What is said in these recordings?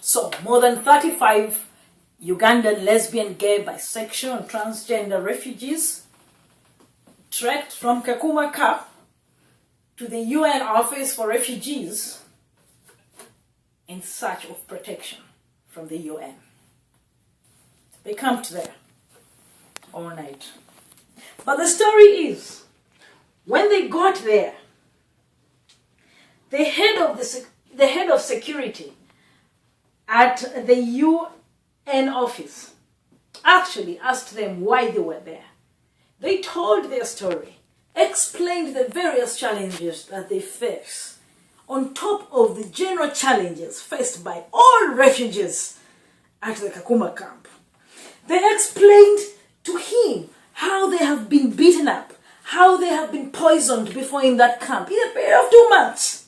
So, more than 35 Ugandan lesbian, gay, bisexual, and transgender refugees trekked from Kakuma camp to the UN Office for Refugees in search of protection from the UN. They camped there all night. But the story is, when they got there, the head of security at the UN office actually asked them why they were there. They told their story, explained the various challenges that they face, on top of the general challenges faced by all refugees at the Kakuma camp. They explained to him how they have been beaten up, how they have been poisoned before in that camp in a period of 2 months,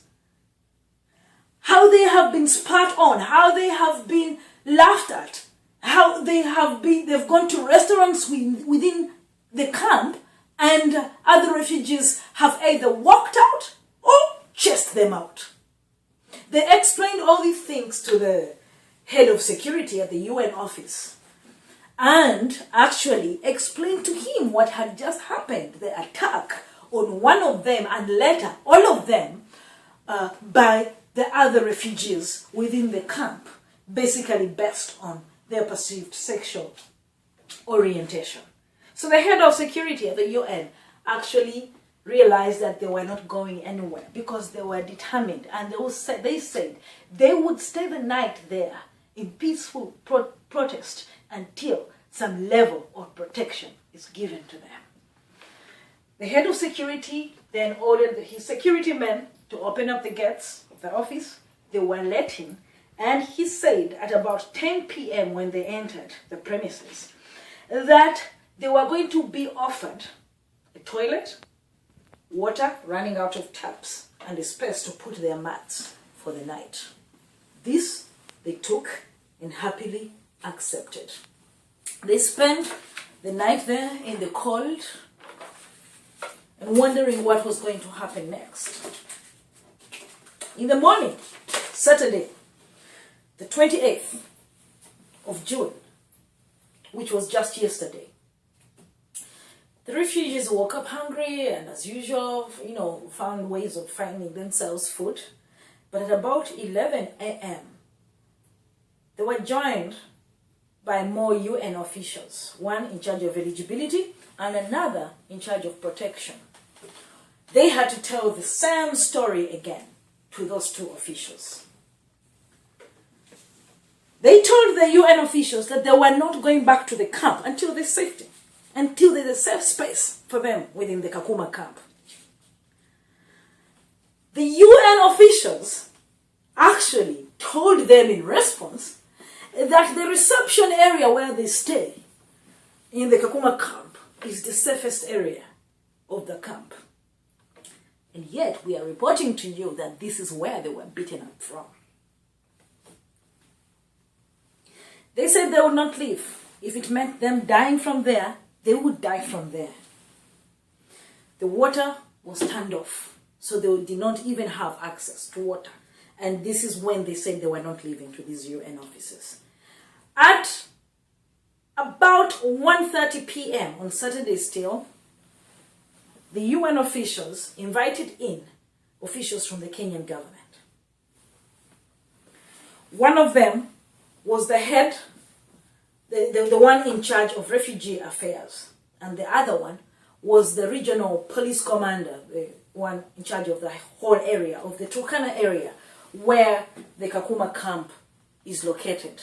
how they have been spat on, how they have been laughed at, how they've gone to restaurants within the camp, and other refugees have either walked out or chased them out. They explained all these things to the head of security at the UN office, and actually explained to him what had just happened, the attack on one of them, and later all of them by the other refugees within the camp, basically based on their perceived sexual orientation. So the head of security at the UN actually realized that they were not going anywhere because they were determined, and they said they would stay the night there in peaceful protest until some level of protection is given to them. The head of security then ordered his security men to open up the gates of the office. They were let in, and he said at about 10 p.m. when they entered the premises that they were going to be offered a toilet, water running out of taps, and a space to put their mats for the night. This they took and happily accepted. They spent the night there in the cold and wondering what was going to happen next. In the morning, Saturday, the 28th of June, which was just yesterday, the refugees woke up hungry and, as usual, found ways of finding themselves food. But at about 11 a.m., they were joined by more UN officials, one in charge of eligibility and another in charge of protection. They had to tell the same story again to those two officials. They told the UN officials that they were not going back to the camp until there's safety, until there's a safe space for them within the Kakuma camp. The UN officials actually told them in response that the reception area where they stay in the Kakuma camp is the safest area of the camp. And yet we are reporting to you that this is where they were beaten up from. They said they would not leave. If it meant them dying from there, they would die from there. The water was turned off, so they did not even have access to water. And this is when they said they were not leaving to these UN offices. At about 1:30 p.m. on Saturday still, the UN officials invited in officials from the Kenyan government. One of them was the head, the one in charge of refugee affairs, and the other one was the regional police commander, the one in charge of the whole area, of the Turkana area, where the Kakuma camp is located.